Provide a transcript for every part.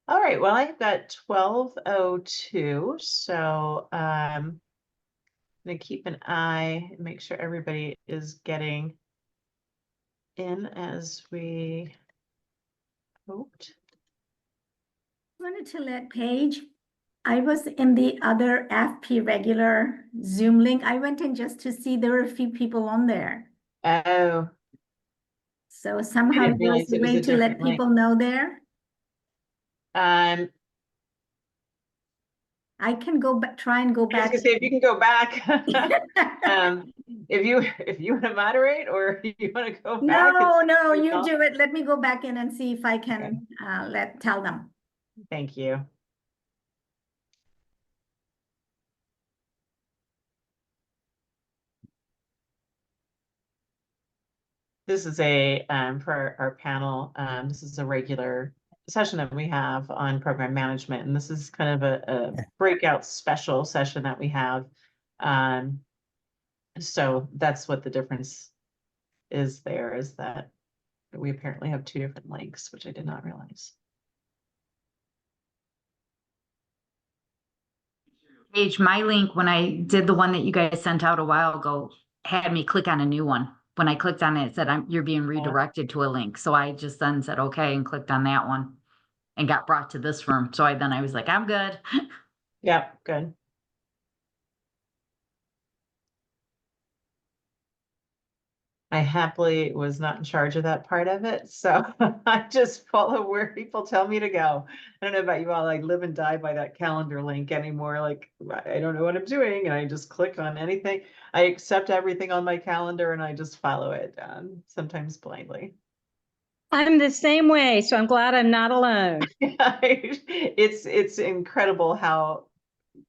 All right, well, I've got 12:02, so I'm gonna keep an eye and make sure everybody is getting in as we hoped. Wanted to let Paige, I was in the other FP regular Zoom link. I went in just to see there were a few people on there. Oh, So I somehow didn't there was realize a it was way a to let different link. people know there. Um, I can go back, try and go I was back. gonna say, if you can go back, if you want to moderate or you want to go back, it's No, your you call. do it. Let me go back in and see if I Okay. can tell them. Thank you. This is for our panel, this is a regular session that we have on program management, and this is kind of a breakout special session that we have. So that's what the difference is there, is that we apparently have two different links, which I did not realize. Paige, my link, when I did the one that you guys sent out a while ago, had me click on a new one. When I clicked on it, it said, you're being redirected to a link. So I just then said, okay, and clicked on that one and got brought to this room. So I was like, I'm good. Yeah, good. I happily was not in charge of that part of it, so I just follow where people tell me to go. I don't know about you all, I live and die by that calendar link anymore. Like, I don't know what I'm doing, and I just click on anything. I accept everything on my calendar and I just follow it, sometimes blindly. I'm the same way, so I'm glad I'm not alone. It's incredible how,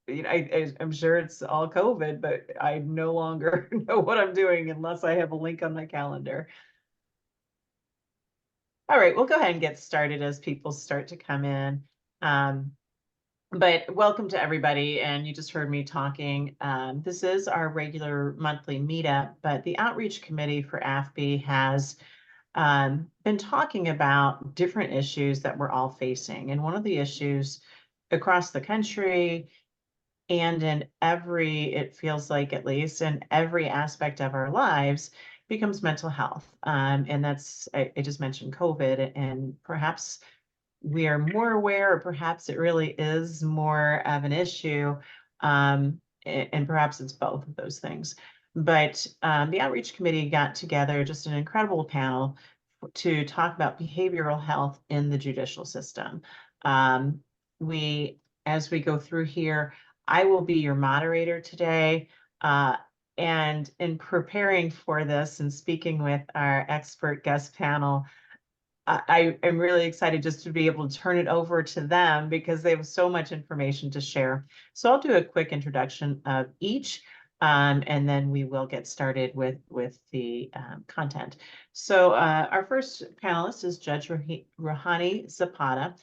you know, I'm sure it's all COVID, but I no longer know what I'm doing unless I have a link on my calendar. All right, we'll go ahead and get started as people start to come in. But welcome to everybody, and you just heard me talking. This is our regular monthly meetup, but the Outreach Committee for AFB has been talking about different issues that we're all facing. And one of the issues across the country and in it feels like, at least in every aspect of our lives, becomes mental health. And that's, I just mentioned COVID, and perhaps we are more aware, or perhaps it really is more of an issue. And perhaps it's both of those things. But the Outreach Committee got together, just an incredible panel to talk about behavioral health in the judicial system. As we go through here, I will be your moderator today. And in preparing for this and speaking with our expert guest panel, I am really excited just to be able to turn it over to them because they have so much information to share. So I'll do a quick introduction of each, and then we will get started with the content. So our first panelist is Judge Rohani Zapata.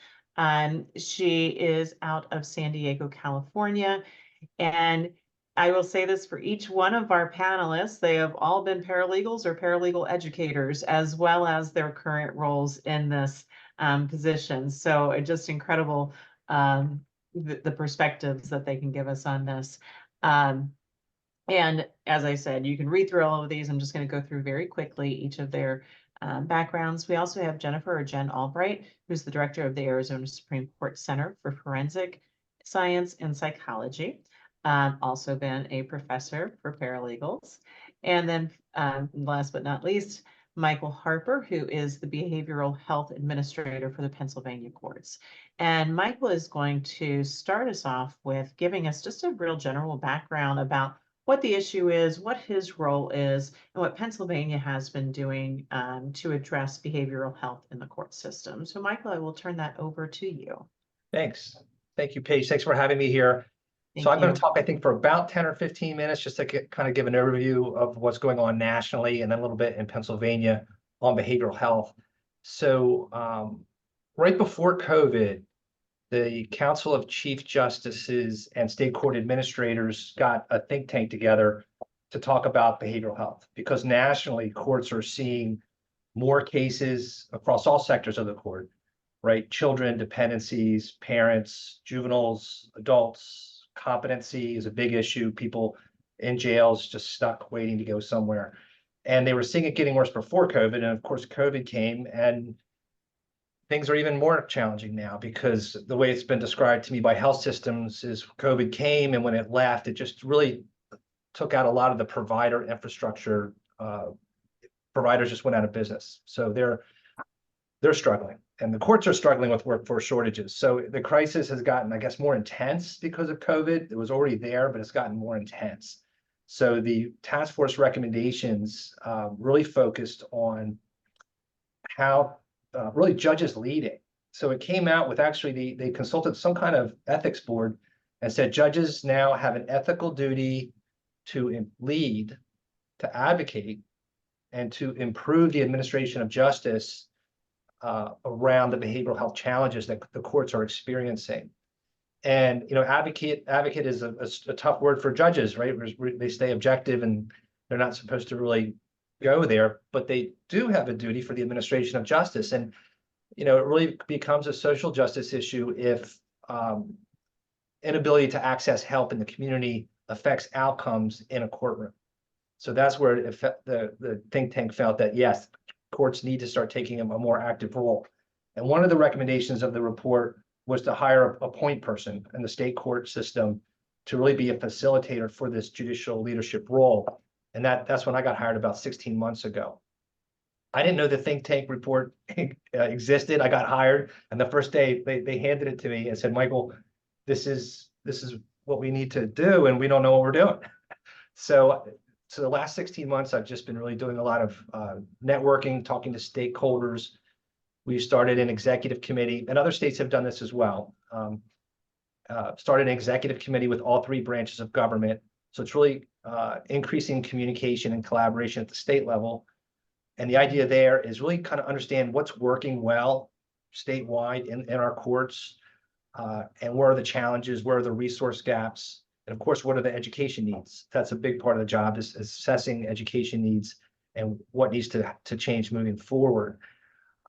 She is out of San Diego, California, and I will say this for each one of our panelists, they have all been paralegals or paralegal educators, as well as their current roles in this position. So just incredible, the perspectives that they can give us on this. And as I said, you can read through all of these. I'm just going to go through very quickly each of their backgrounds. We also have Jennifer or Jen Albright, who's the director of the Arizona Supreme Court Center for Forensic Science and Psychology. Also been a professor for paralegals. And then last but not least, Michael Harper, who is the Behavioral Health Administrator for the Pennsylvania courts. And Michael is going to start us off with giving us just a real general background about what the issue is, what his role is, and what Pennsylvania has been doing to address behavioral health in the court system. So Michael, I will turn that over to you. Thanks. Thank you, Paige. Thanks for having me here. So I'm going to talk, I think, for about 10 or 15 minutes, just to kind of give an overview of what's going on nationally and then a little bit in Pennsylvania on behavioral health. So right before COVID, the Council of Chief Justices and State Court Administrators got a think tank together to talk about behavioral health, because nationally courts are seeing more cases across all sectors of the court, right? Children, dependencies, parents, juveniles, adults, competency is a big issue. People in jails just stuck waiting to go somewhere. And they were seeing it getting worse before COVID. And of course, COVID came and things are even more challenging now because the way it's been described to me by health systems is COVID came, and when it left, it just really took out a lot of the provider infrastructure. Providers just went out of business. So they're struggling, and the courts are struggling with workforce shortages. So the crisis has gotten, I guess, more intense because of COVID. It was already there, but it's gotten more intense. So the task force recommendations really focused on how really judges lead it. So it came out with actually they consulted some kind of ethics board and said judges now have an ethical duty to lead, to advocate, and to improve the administration of justice around the behavioral health challenges that the courts are experiencing. And advocate is a tough word for judges, right? They stay objective and they're not supposed to really go there, but they do have a duty for the administration of justice. And it really becomes a social justice issue if inability to access help in the community affects outcomes in a courtroom. So that's where the think tank felt that, yes, courts need to start taking a more active role. And one of the recommendations of the report was to hire a point person in the state court system to really be a facilitator for this judicial leadership role. And that's when I got hired about 16 months ago. I didn't know the think tank report existed. I got hired, and the first day they handed it to me and said, Michael, this is what we need to do, and we don't know what we're doing. So the last 16 months, I've just been really doing a lot of networking, talking to stakeholders. We started an executive committee, and other states have done this as well. Started an executive committee with all three branches of government. So it's really increasing communication and collaboration at the state level. And the idea there is really kind of understand what's working well statewide in our courts, and where are the challenges, where are the resource gaps, and of course, what are the education needs? That's a big part of the job, is assessing education needs and what needs to change moving forward.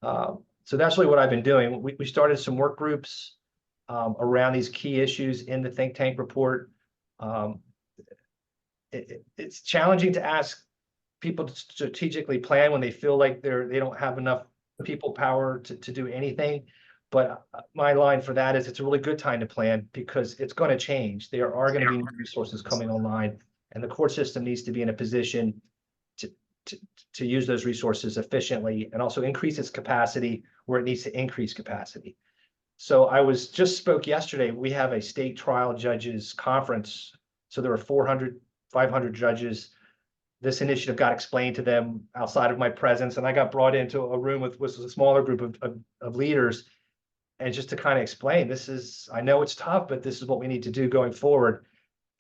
So that's really what I've been doing. We started some work groups around these key issues in the think tank report. It's challenging to ask people to strategically plan when they feel like they don't have enough people power to do anything. But my line for that is it's a really good time to plan because it's going to change. There are going to be new resources coming online, and the court system needs to be in a position to use those resources efficiently and also increase its capacity where it needs to increase capacity. So I spoke yesterday. We have a state trial judges conference. So there are 400, 500 judges. This initiative got explained to them outside of my presence, and I got brought into a room with a smaller group of leaders. And just to kind of explain, I know it's tough, but this is what we need to do going forward.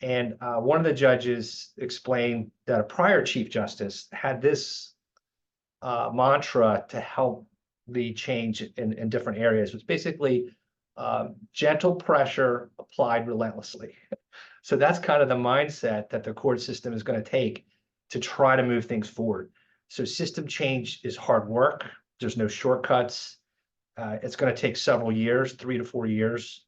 And one of the judges explained that a prior Chief Justice had this mantra to help the change in different areas. It's basically gentle pressure applied relentlessly. So that's kind of the mindset that the court system is going to take to try to move things forward. So system change is hard work. There's no shortcuts. It's going to take several years, 3 to 4 years,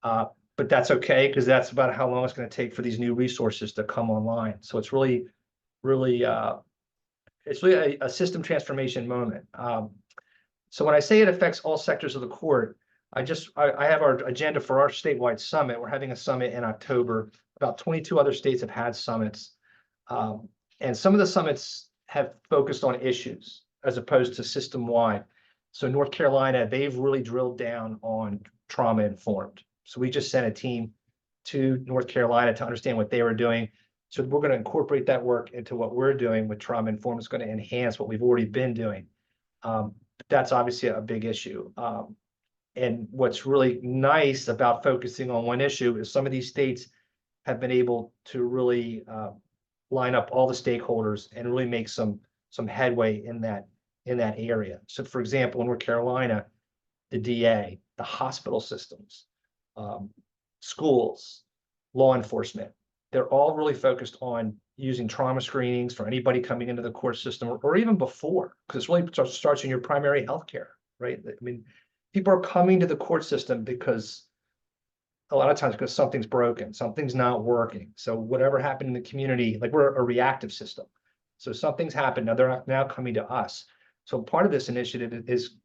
but that's okay because that's about how long it's going to take for these new resources to come online. So it's really a system transformation moment. So when I say it affects all sectors of the court, I have our agenda for our statewide summit. We're having a summit in October. About 22 other states have had summits, and some of the summits have focused on issues as opposed to system-wide. So North Carolina, they've really drilled down on trauma-informed. So we just sent a team to North Carolina to understand what they were doing. So we're going to incorporate that work into what we're doing with trauma-informed. It's going to enhance what we've already been doing. That's obviously a big issue. And what's really nice about focusing on one issue is some of these states have been able to really line up all the stakeholders and really make some headway in that area. So for example, in North Carolina, the DA, the hospital systems, schools, law enforcement, they're all really focused on using trauma screenings for anybody coming into the court system or even before, because it really starts in your primary healthcare, right? I mean, people are coming to the court system because a lot of times because something's broken, something's not working. So whatever happened in the community, like we're a reactive system. So something's happened, now they're now coming to us. So part of this initiative is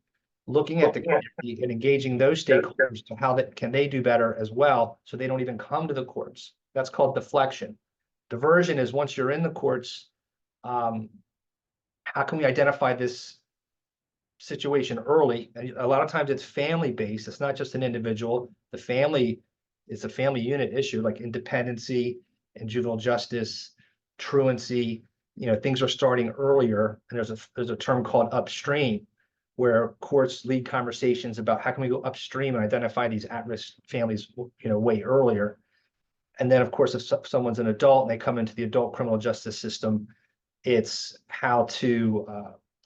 looking at the community and engaging those stakeholders to how that can they do better as well, so they don't even come to the courts. That's called deflection. Diversion is once you're in the courts, how can we identify this situation early? And a lot of times it's family based. It's not just an individual. The family is a family unit issue, like independency and juvenile justice, truancy. You know, things are starting earlier, and there's a term called upstream, where courts lead conversations about how can we go upstream and identify these at-risk families, you know, way earlier. And then, of course, if someone's an adult and they come into the adult criminal justice system, it's how to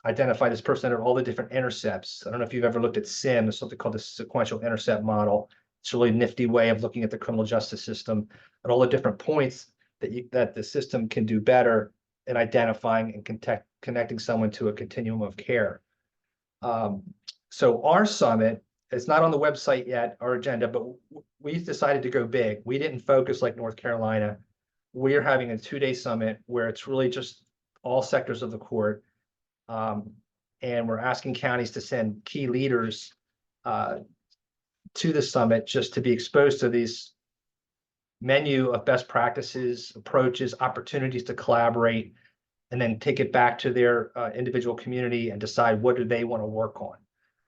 identify this person at all the different intercepts. I don't know if you've ever looked at SIM, it's something called the sequential intercept model. It's a really nifty way of looking at the criminal justice system and all the different points that the system can do better in identifying and connecting someone to a continuum of care. So our summit, it's not on the website yet, our agenda, but we decided to go big. We didn't focus like North Carolina. We're having a 2-day summit where it's really just all sectors of the court. And we're asking counties to send key leaders to the summit just to be exposed to these menu of best practices, approaches, opportunities to collaborate, and then take it back to their individual community and decide what do they want to work on.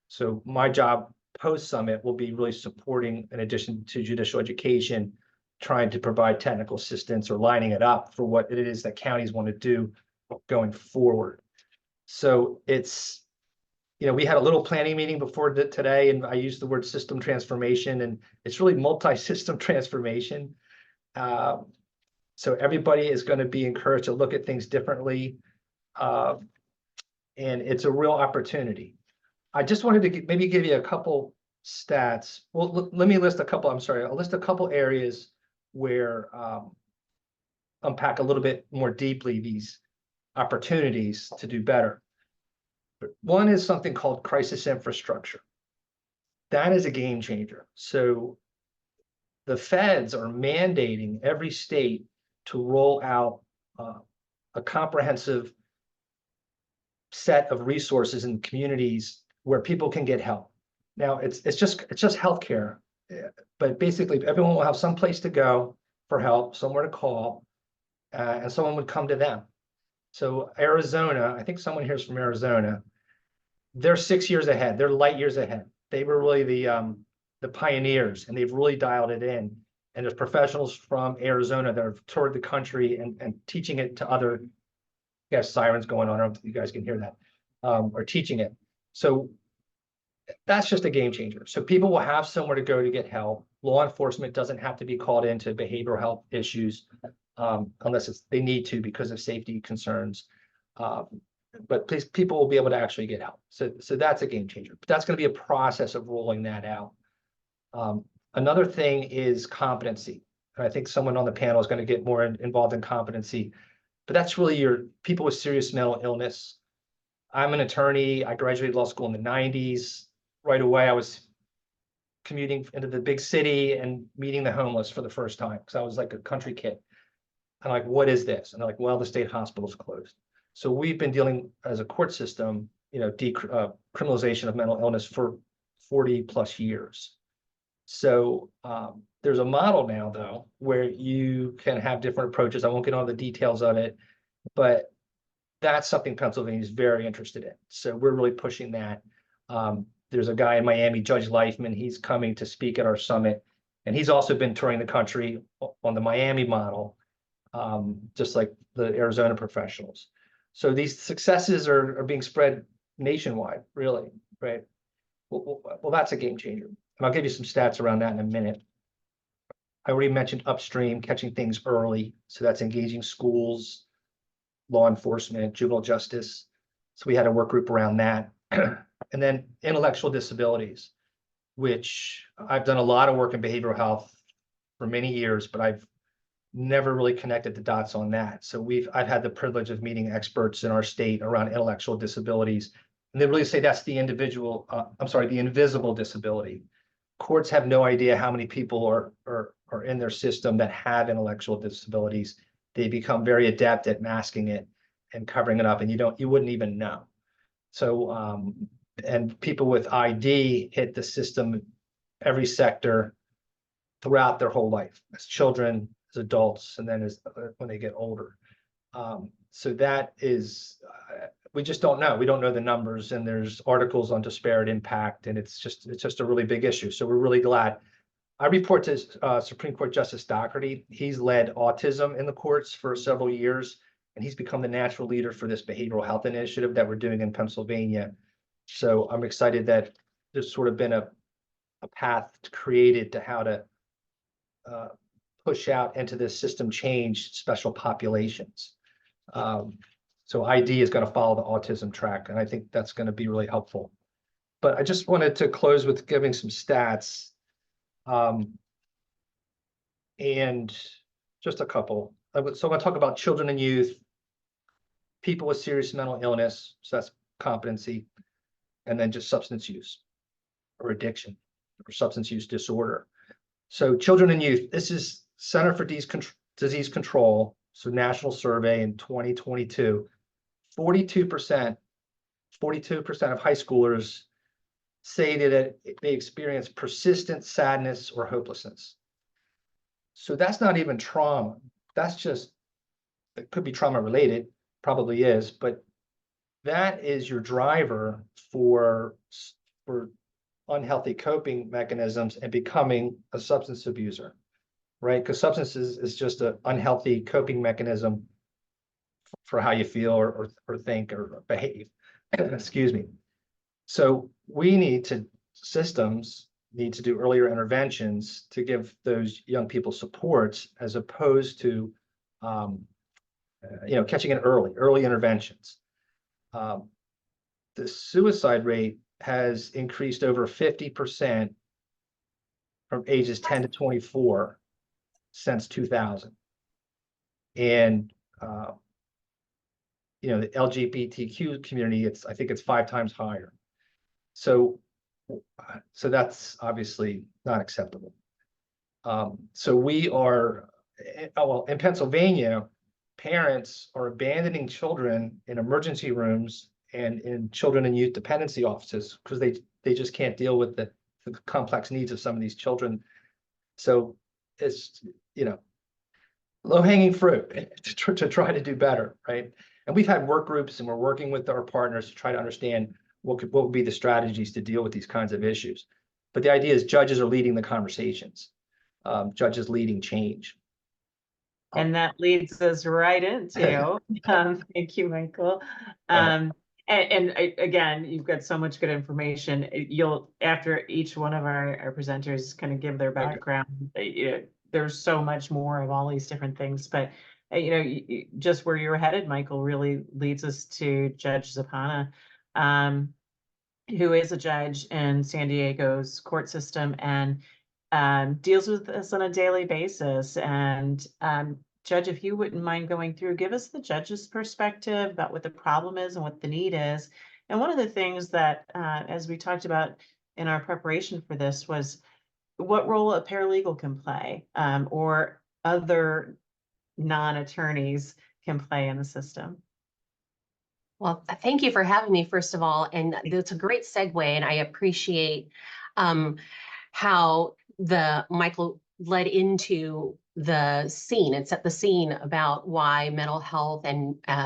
So my job post-summit will be really supporting, in addition to judicial education, trying to provide technical assistance or lining it up for what it is that counties want to do going forward. So it's, you know, we had a little planning meeting before today, and I used the word system transformation, and it's really multi-system transformation. So everybody is going to be encouraged to look at things differently. And it's a real opportunity. I just wanted to maybe give you a couple stats. Well, let me list a couple. I'm sorry. I'll list a couple areas where unpack a little bit more deeply these opportunities to do better. But one is something called crisis infrastructure. That is a game changer. So the feds are mandating every state to roll out a comprehensive set of resources in communities where people can get help. Now it's just healthcare, but basically everyone will have some place to go for help, somewhere to call, and someone would come to them. So Arizona, I think someone here is from Arizona. They're 6 years ahead. They're light years ahead. They were really the pioneers, and they've really dialed it in. And there's professionals from Arizona that have toured the country and teaching it to other, sirens going on. I don't know if you guys can hear that, or teaching it. So that's just a game changer. So people will have somewhere to go to get help. Law enforcement doesn't have to be called into behavioral health issues unless they need to because of safety concerns. But people will be able to actually get help. So that's a game changer. But that's going to be a process of rolling that out. Another thing is competency. And I think someone on the panel is going to get more involved in competency. But that's really your people with serious mental illness. I'm an attorney. I graduated law school in the 90s. Right away, I was commuting into the big city and meeting the homeless for the first time because I was like a country kid. I'm like, what is this? And they're like, well, the state hospital's closed. So we've been dealing as a court system, decriminalization of mental illness for 40 plus years. So there's a model now, though, where you can have different approaches. I won't get into the details of it, but that's something Pennsylvania is very interested in. So we're really pushing that. There's a guy in Miami, Judge Leifman. He's coming to speak at our summit, and he's also been touring the country on the Miami model, just like the Arizona professionals. So these successes are being spread nationwide, really, right? Well, that's a game changer. And I'll give you some stats around that in a minute. I already mentioned upstream, catching things early. So that's engaging schools, law enforcement, juvenile justice. So we had a work group around that. And then intellectual disabilities, which I've done a lot of work in behavioral health for many years, but I've never really connected the dots on that. So I've had the privilege of meeting experts in our state around intellectual disabilities. And they really say that's the individual, the invisible disability. Courts have no idea how many people are in their system that have intellectual disabilities. They become very adept at masking it and covering it up, and you wouldn't even know. So, and people with ID hit the system, every sector throughout their whole life, as children, as adults, and then as when they get older. So that is, we just don't know. We don't know the numbers, and there's articles on disparate impact, and it's just a really big issue. So we're really glad. I report to Supreme Court Justice Doherty. He's led autism in the courts for several years, and he's become the natural leader for this behavioral health initiative that we're doing in Pennsylvania. So I'm excited that there's sort of been a path created to how to push out into this system change special populations. So ID is going to follow the autism track, and I think that's going to be really helpful. But I just wanted to close with giving some stats. And just a couple. So I'm going to talk about children and youth, people with serious mental illness, so that's competency, and then just substance use or addiction or substance use disorder. So children and youth, this is Center for Disease Control, so national survey in 2022, 42% of high schoolers say that they experience persistent sadness or hopelessness. So that's not even trauma. That's just, it could be trauma related, probably is, but that is your driver for unhealthy coping mechanisms and becoming a substance abuser, right? Because substances is just an unhealthy coping mechanism for how you feel or think or behave. Excuse me. So systems need to do earlier interventions to give those young people supports, as opposed to, catching it early interventions. The suicide rate has increased over 50% from ages 10 to 24 since 2000. And, the LGBTQ community, I think it's 5 times higher. So that's obviously not acceptable. So we are, in Pennsylvania, parents are abandoning children in emergency rooms and in children and youth dependency offices because they just can't deal with the complex needs of some of these children. So it's, low-hanging fruit to try to do better, right? And we've had work groups, and we're working with our partners to try to understand what would be the strategies to deal with these kinds of issues. But the idea is judges are leading the conversations, judges leading change. And that leads us right into, thank you, Michael. And again, you've got so much good information. You'll, after each one of our presenters kind of give their background, there's so much more of all these different things, but just where you're headed, Michael, really leads us to Judge Zapana, who is a judge in San Diego's court system and deals with this on a daily basis. And Judge, if you wouldn't mind going through, give us the judge's perspective about what the problem is and what the need is. And one of the things that, as we talked about in our preparation for this, was what role a paralegal can play, or other non-attorneys can play in the system. Well, thank you for having me, first of all. And it's a great segue, and I appreciate how Michael led into the scene and set the scene about why mental health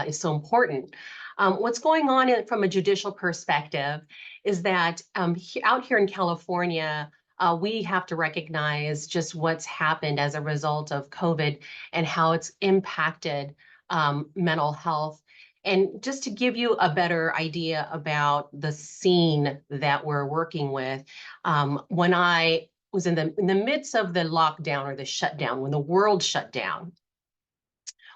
is so important. What's going on from a judicial perspective is that out here in California, we have to recognize just what's happened as a result of COVID and how it's impacted mental health. And just to give you a better idea about the scene that we're working with, when I was in the midst of the lockdown or the shutdown, when the world shut down,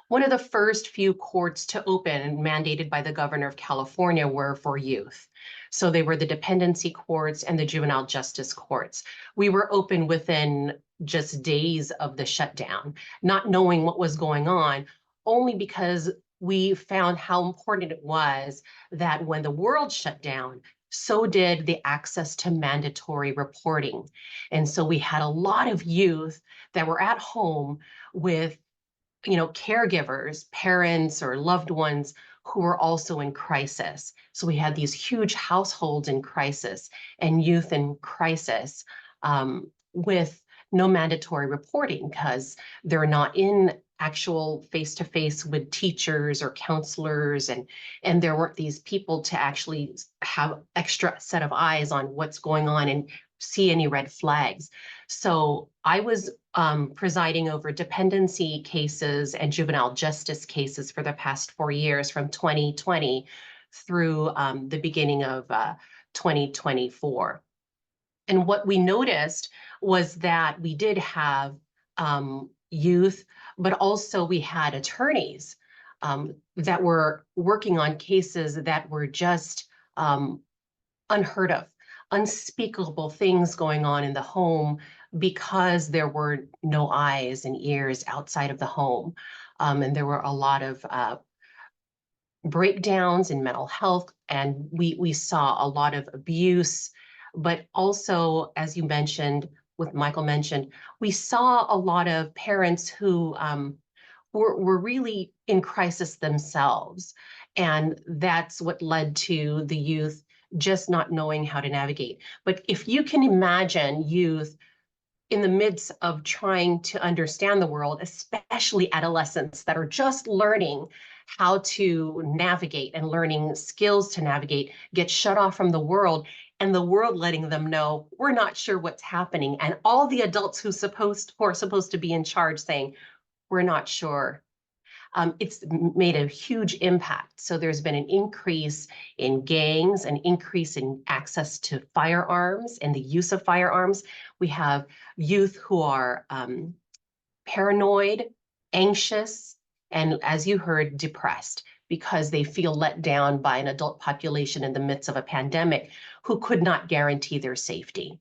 one of the first few courts to open and mandated by the governor of California were for youth. So they were the dependency courts and the juvenile justice courts. We were open within just days of the shutdown, not knowing what was going on, only because we found how important it was that when the world shut down, so did the access to mandatory reporting. And so we had a lot of youth that were at home with, caregivers, parents or loved ones who were also in crisis. So we had these huge households in crisis and youth in crisis, with no mandatory reporting because they're not in actual face-to-face with teachers or counselors, and there weren't these people to actually have extra set of eyes on what's going on and see any red flags. So I was presiding over dependency cases and juvenile justice cases for the past 4 years, from 2020 through the beginning of 2024. And what we noticed was that we did have youth, but also we had attorneys that were working on cases that were just unheard of, unspeakable things going on in the home because there were no eyes and ears outside of the home. And there were a lot of breakdowns in mental health, and we saw a lot of abuse, but also, as you mentioned, what Michael mentioned, we saw a lot of parents who were really in crisis themselves. And that's what led to the youth just not knowing how to navigate. But if you can imagine youth in the midst of trying to understand the world, especially adolescents that are just learning how to navigate and learning skills to navigate, get shut off from the world, and the world letting them know we're not sure what's happening, and all the adults who are supposed to be in charge saying we're not sure. It's made a huge impact. So there's been an increase in gangs, an increase in access to firearms and the use of firearms. We have youth who are paranoid, anxious, and, as you heard, depressed because they feel let down by an adult population in the midst of a pandemic who could not guarantee their safety.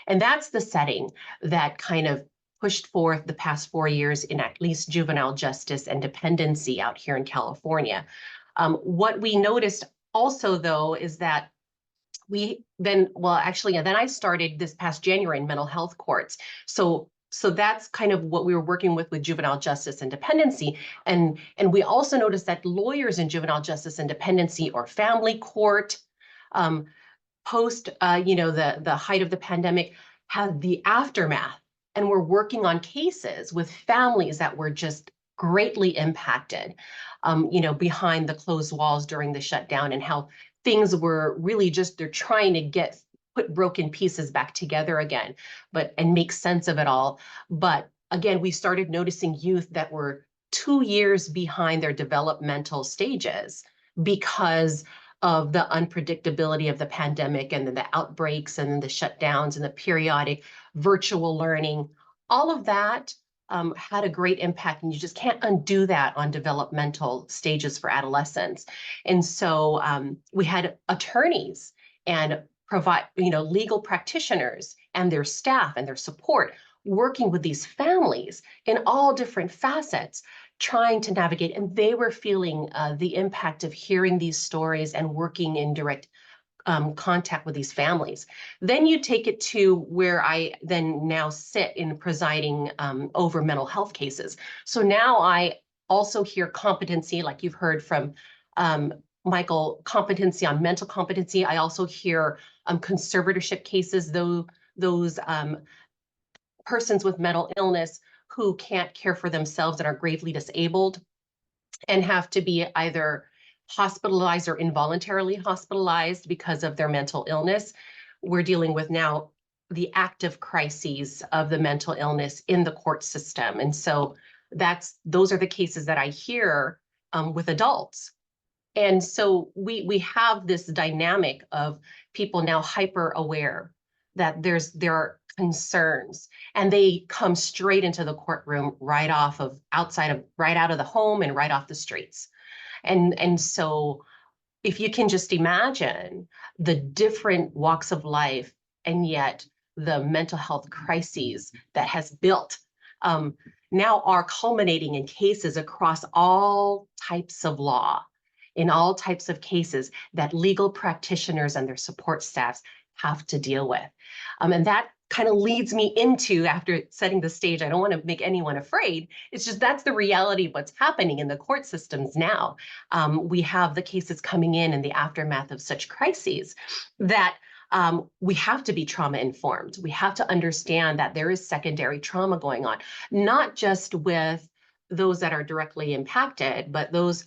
And that's the setting that kind of pushed forth the past 4 years in at least juvenile justice and dependency out here in California. What we noticed also, though, is that then I started this past January in mental health courts. So that's kind of what we were working with juvenile justice and dependency. And we also noticed that lawyers in juvenile justice and dependency or family court, post, the height of the pandemic, had the aftermath, and we're working on cases with families that were just greatly impacted, behind the closed walls during the shutdown, and how things were really they're trying to put broken pieces back together again, and make sense of it all. But again, we started noticing youth that were 2 years behind their developmental stages because of the unpredictability of the pandemic, and then the outbreaks, and then the shutdowns, and the periodic virtual learning. All of that had a great impact, and you just can't undo that on developmental stages for adolescents. And so we had attorneys and legal practitioners and their staff and their support working with these families in all different facets, trying to navigate, and they were feeling the impact of hearing these stories and working in direct contact with these families. Then you take it to where I then now sit in presiding over mental health cases. So now I also hear competency, like you've heard from Michael, competency on mental competency. I also hear conservatorship cases, those persons with mental illness who can't care for themselves and are gravely disabled and have to be either hospitalized or involuntarily hospitalized because of their mental illness. We're dealing with now the active crises of the mental illness in the court system. And so those are the cases that I hear with adults. And so we have this dynamic of people now hyper aware that there are concerns, and they come straight into the courtroom right out of the home and right off the streets. And so if you can just imagine the different walks of life, and yet the mental health crises that has built, now are culminating in cases across all types of law, in all types of cases that legal practitioners and their support staffs have to deal with. And that kind of leads me into, after setting the stage, I don't want to make anyone afraid. It's just that's the reality of what's happening in the court systems now. We have the cases coming in the aftermath of such crises that we have to be trauma informed. We have to understand that there is secondary trauma going on, not just with those that are directly impacted, but those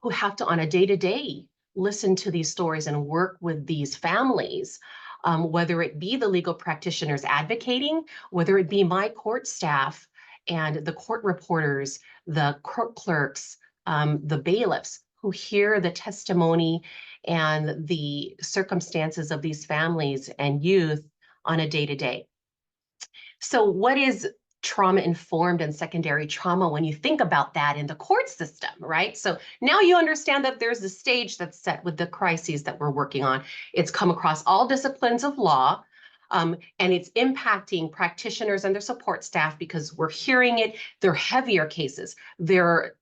who have to, on a day-to-day, listen to these stories and work with these families, whether it be the legal practitioners advocating, whether it be my court staff and the court reporters, the court clerks, the bailiffs who hear the testimony and the circumstances of these families and youth on a day-to-day. So what is trauma-informed and secondary trauma when you think about that in the court system, right? So now you understand that there's a stage that's set with the crises that we're working on. It's come across all disciplines of law, and it's impacting practitioners and their support staff because we're hearing it. They're heavier cases. They're,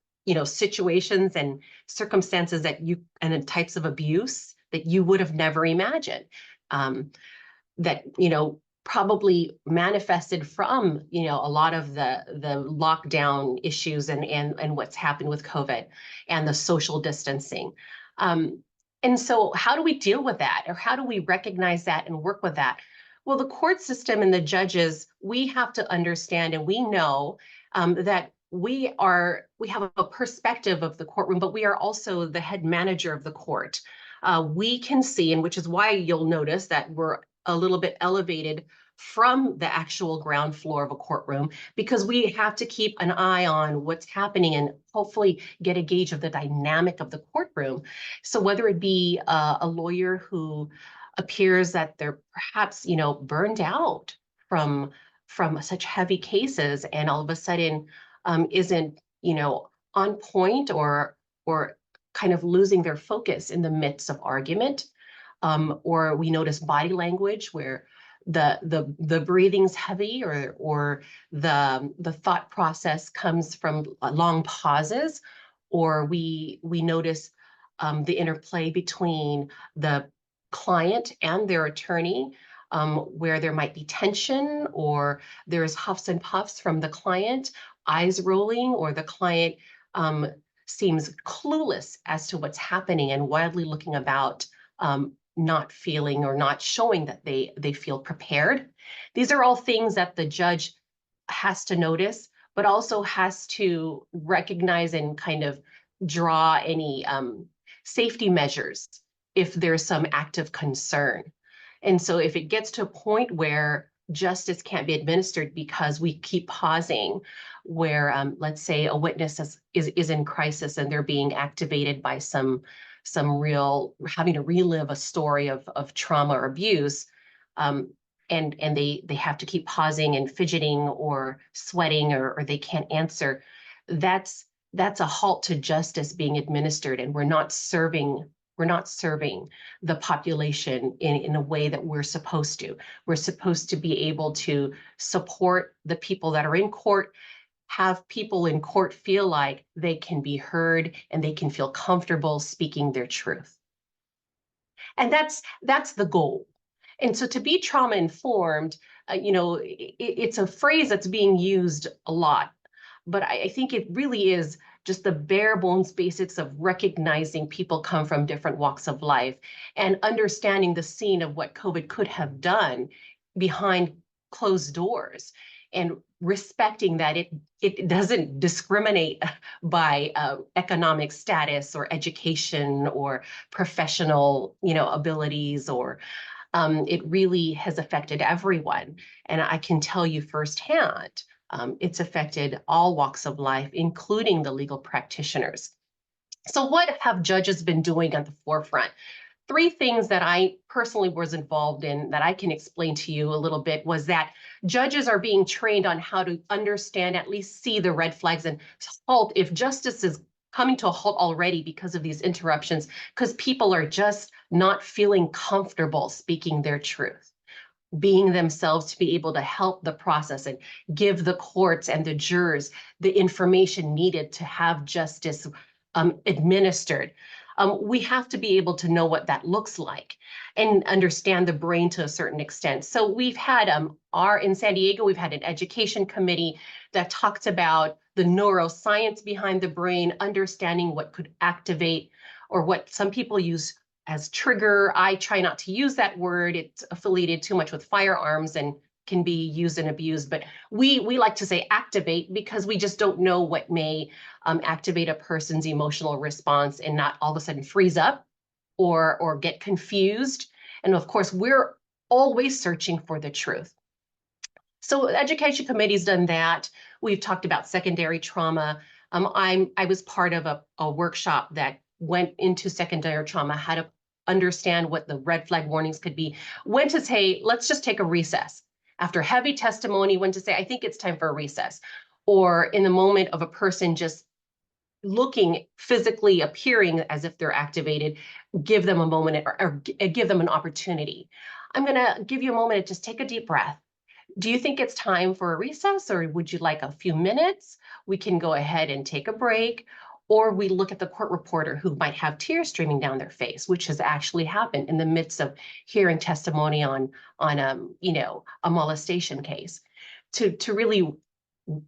situations and circumstances that and types of abuse that you would have never imagined, that, probably manifested from, a lot of the lockdown issues and what's happened with COVID and the social distancing. And so how do we deal with that? Or how do we recognize that and work with that? Well, the court system and the judges, we have to understand, and we know that we have a perspective of the courtroom, but we are also the head manager of the court. We can see, and which is why you'll notice that we're a little bit elevated from the actual ground floor of a courtroom, because we have to keep an eye on what's happening and hopefully get a gauge of the dynamic of the courtroom. So whether it be a lawyer who appears that they're perhaps, burned out from such heavy cases and all of a sudden isn't, on point or kind of losing their focus in the midst of argument. Or we notice body language where the breathing's heavy, or the thought process comes from long pauses, or we notice the interplay between the client and their attorney, where there might be tension, or there's huffs and puffs from the client, eyes rolling, or the client seems clueless as to what's happening and wildly looking about, not feeling or not showing that they feel prepared. These are all things that the judge has to notice, but also has to recognize and kind of draw any safety measures if there's some active concern. And so if it gets to a point where justice can't be administered because we keep pausing, where let's say a witness is in crisis and they're being activated by some real, having to relive a story of trauma or abuse, and they have to keep pausing and fidgeting or sweating, or they can't answer, that's a halt to justice being administered, and we're not serving the population in a way that we're supposed to. We're supposed to be able to support the people that are in court, have people in court feel like they can be heard and they can feel comfortable speaking their truth. And that's the goal. And so to be trauma informed, it's a phrase that's being used a lot, but I think it really is just the bare bones basics of recognizing people come from different walks of life and understanding the scene of what COVID could have done behind closed doors, and respecting that it doesn't discriminate by economic status or education or professional, abilities, or it really has affected everyone. And I can tell you firsthand, it's affected all walks of life, including the legal practitioners. So what have judges been doing at the forefront? 3 things that I personally was involved in that I can explain to you a little bit was that judges are being trained on how to understand, at least see the red flags and halt if justice is coming to a halt already because of these interruptions, because people are just not feeling comfortable speaking their truth. being themselves to be able to help the process and give the courts and the jurors the information needed to have justice administered. We have to be able to know what that looks like and understand the brain to a certain extent. So we've had in San Diego, we've had an education committee that talked about the neuroscience behind the brain, understanding what could activate, or what some people use as trigger. I try not to use that word. It's affiliated too much with firearms and can be used and abused, but we like to say activate, because we just don't know what may activate a person's emotional response and not all of a sudden freeze up or get confused. And of course, we're always searching for the truth. So the education committee's done that. We've talked about secondary trauma. I was part of a workshop that went into secondary trauma, how to understand what the red flag warnings could be, when to say, let's just take a recess. After heavy testimony, when to say, I think it's time for a recess. Or in the moment of a person just looking, physically appearing as if they're activated, give them a moment or give them an opportunity. I'm gonna give you a moment to just take a deep breath. Do you think it's time for a recess, or would you like a few minutes? We can go ahead and take a break, or we look at the court reporter who might have tears streaming down their face, which has actually happened in the midst of hearing testimony on a molestation case, to really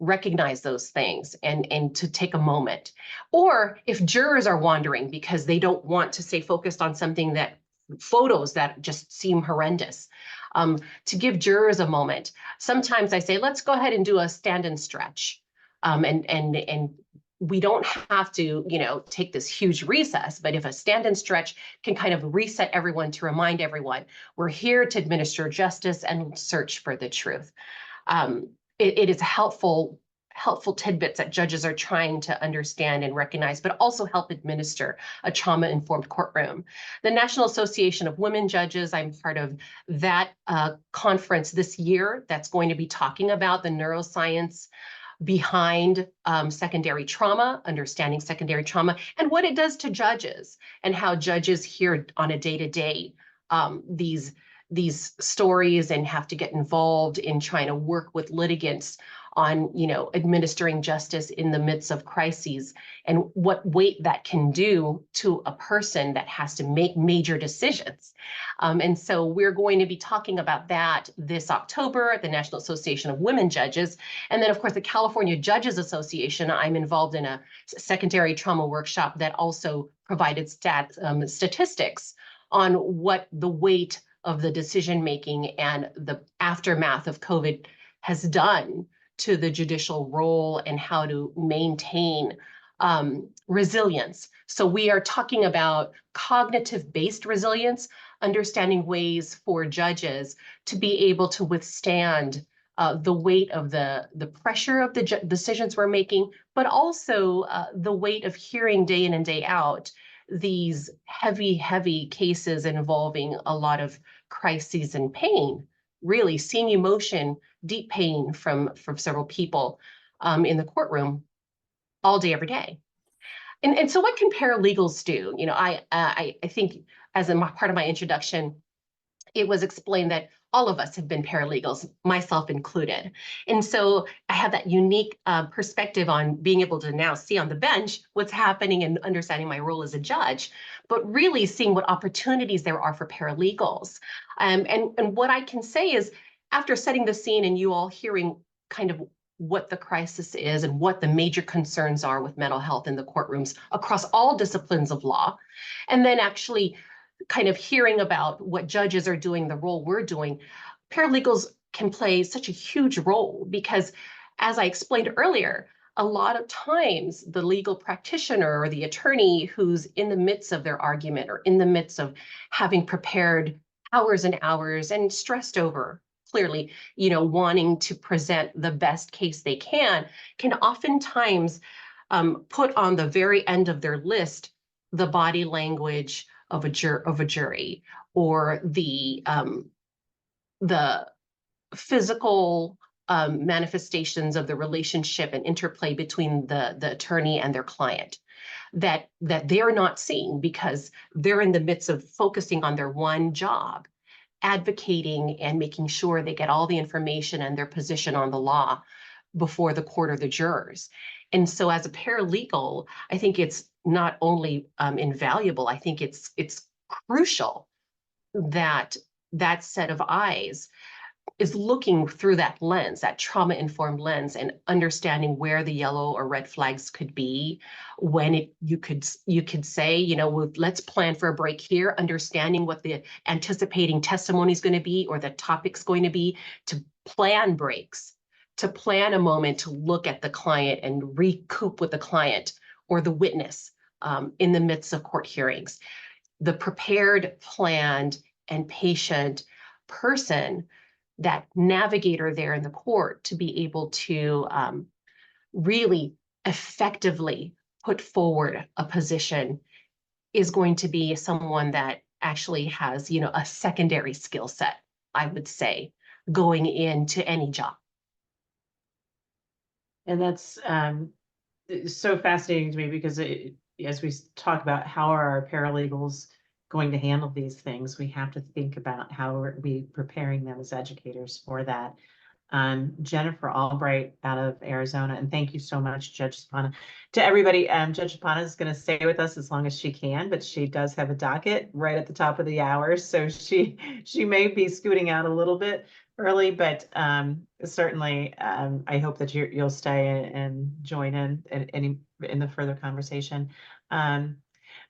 recognize those things and to take a moment. Or if jurors are wandering because they don't want to stay focused on something that photos that just seem horrendous, to give jurors a moment. Sometimes I say, let's go ahead and do a stand and stretch. And we don't have to, take this huge recess, but if a stand and stretch can kind of reset everyone to remind everyone, we're here to administer justice and search for the truth. It is helpful tidbits that judges are trying to understand and recognize, but also help administer a trauma-informed courtroom. The National Association of Women Judges, I'm part of that conference this year that's going to be talking about the neuroscience behind secondary trauma, understanding secondary trauma, and what it does to judges, and how judges hear on a day-to-day these stories and have to get involved in trying to work with litigants on, administering justice in the midst of crises, and what weight that can do to a person that has to make major decisions. And so we're going to be talking about that this October at the National Association of Women Judges. And then, of course, the California Judges Association, I'm involved in a secondary trauma workshop that also provided statistics on what the weight of the decision-making and the aftermath of COVID has done to the judicial role and how to maintain resilience. So we are talking about cognitive-based resilience, understanding ways for judges to be able to withstand the weight of the pressure of the decisions we're making, but also the weight of hearing day in and day out these heavy cases involving a lot of crises and pain, really seeing emotion, deep pain from several people in the courtroom all day, every day. And so what can paralegals do? I think as a part of my introduction, it was explained that all of us have been paralegals, myself included. And so I have that unique perspective on being able to now see on the bench what's happening and understanding my role as a judge, but really seeing what opportunities there are for paralegals. And what I can say is, after setting the scene and you all hearing kind of what the crisis is and what the major concerns are with mental health in the courtrooms across all disciplines of law, and then actually kind of hearing about what judges are doing, the role we're doing, paralegals can play such a huge role because, as I explained earlier, a lot of times the legal practitioner or the attorney who's in the midst of their argument or in the midst of having prepared hours and hours and stressed over, clearly, wanting to present the best case they can oftentimes put on the very end of their list the body language of a jury, or the physical manifestations of the relationship and interplay between the attorney and their client that they're not seeing because they're in the midst of focusing on their one job. advocating and making sure they get all the information and their position on the law before the court or the jurors. And so as a paralegal, I think it's not only invaluable, I think it's crucial that that set of eyes is looking through that lens, that trauma-informed lens, and understanding where the yellow or red flags could be, when you could say, you know, well, let's plan for a break here, understanding what the anticipating testimony is going to be or the topic's going to be, to plan breaks, to plan a moment to look at the client and recoup with the client or the witness in the midst of court hearings. The prepared, planned, and patient person, that navigator there in the court, to be able to really effectively put forward a position, is going to be someone that actually has, you know, a secondary skill set, I would say, going into any job. And that's so fascinating to me, because as we talk about how are our paralegals going to handle these things, we have to think about how are we preparing them as educators for that. Jennifer Albright out of Arizona, and thank you so much, Judge Sapana. To everybody, Judge Sapana is going to stay with us as long as she can, but she does have a docket right at the top of the hour, so she may be scooting out a little bit early, but certainly I hope that you'll stay and join in the further conversation.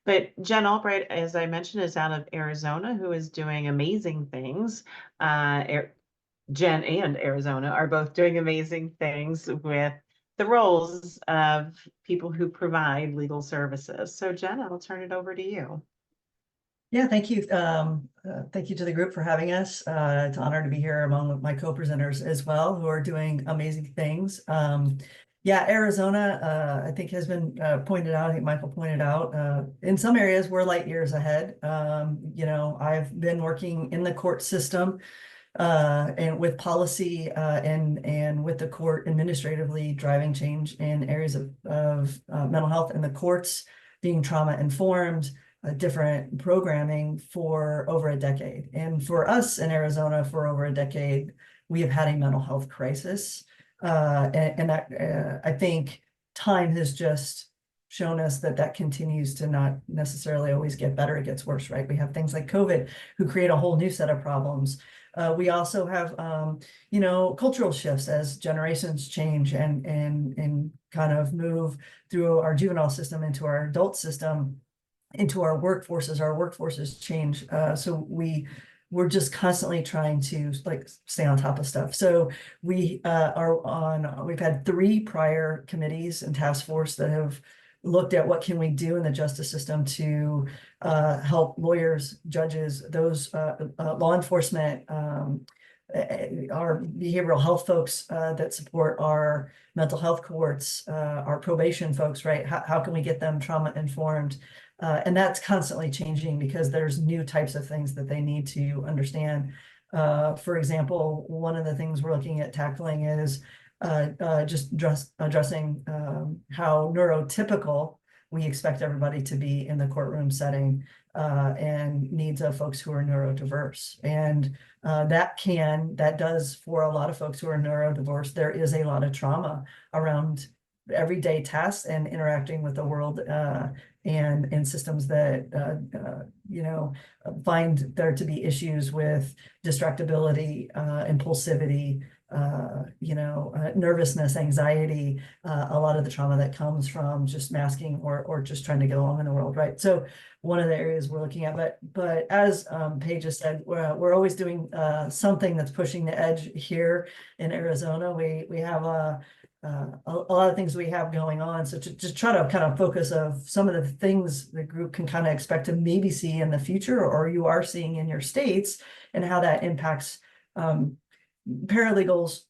But Jen Albright, as I mentioned, is out of Arizona, who is doing amazing things. Jen and Arizona are both doing amazing things with the roles of people who provide legal services. So Jen, I'll turn it over to you. Yeah, thank you. Thank you to the group for having us. It's an honor to be here among my co-presenters as well, who are doing amazing things. Yeah, Arizona, I think has been pointed out, I think Michael pointed out, in some areas we're light years ahead. You know, I've been working in the court system and with policy and with the court administratively driving change in areas of mental health in the courts, being trauma informed, different programming for over a decade. And for us in Arizona, for over a decade, we have had a mental health crisis. And that I think time has just shown us that continues to not necessarily always get better, it gets worse, right? We have things like COVID who create a whole new set of problems. We also have, you know, cultural shifts as generations change and kind of move through our juvenile system into our adult system, into our workforces change. So we're just constantly trying to like stay on top of stuff. So we've had 3 prior committees and task force that have looked at what can we do in the justice system to help lawyers, judges, those law enforcement, our behavioral health folks that support our mental health courts, our probation folks, right? How can we get them trauma informed? And that's constantly changing because there's new types of things that they need to understand. For example, one of the things we're looking at tackling is addressing how neurotypical we expect everybody to be in the courtroom setting and needs of folks who are neurodiverse. And that does for a lot of folks who are neurodiverse, there is a lot of trauma around everyday tasks and interacting with the world and in systems that you know, find there to be issues with distractibility, impulsivity, you know, nervousness, anxiety, a lot of the trauma that comes from just masking or just trying to get along in the world, right? So one of the areas we're looking at, but as Paige has said, we're always doing something that's pushing the edge here in Arizona. We have a lot of things we have going on. So to just try to kind of focus of some of the things the group can kind of expect to maybe see in the future, or you are seeing in your states, and how that impacts paralegals.